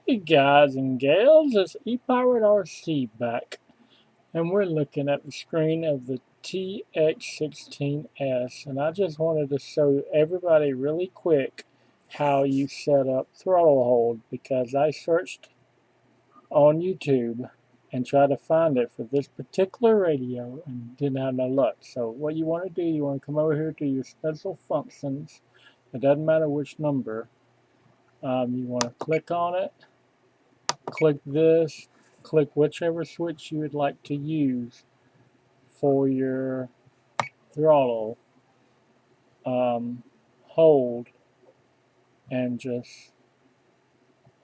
Hey guys and gals, it's ePirate RC back, and we're looking at the screen of the TX16S, and I just wanted to show everybody really quick how you set up throttle hold, because I searched on YouTube and tried to find it for this particular radio and didn't have no luck. So what you want to do, you want to come over here to your special functions. It doesn't matter which number. You want to click on it. Click this, click whichever switch you would like to use for your throttle, hold, and just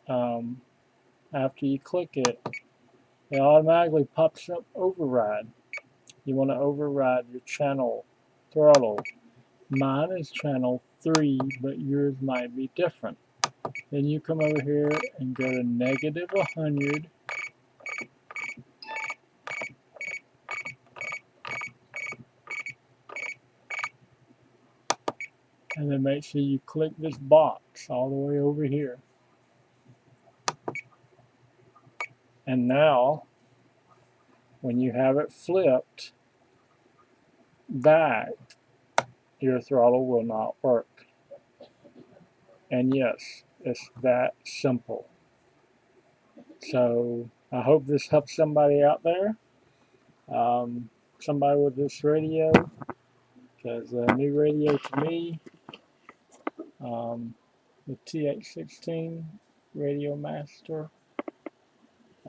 after you click it, it automatically pops up override. You want to override your channel throttle. Mine is channel 3, but yours might be different. Then you come over here and go to negative 100. And then make sure you click this box all the way over here. And now, when you have it flipped back, your throttle will not work. And yes, it's that simple. So I hope this helps somebody out there, somebody with this radio, because a new radio to me, the TX16 RadioMaster,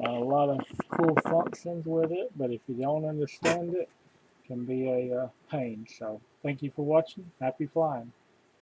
a lot of cool functions with it, but if you don't understand it, it can be a pain. So thank you for watching. Happy flying.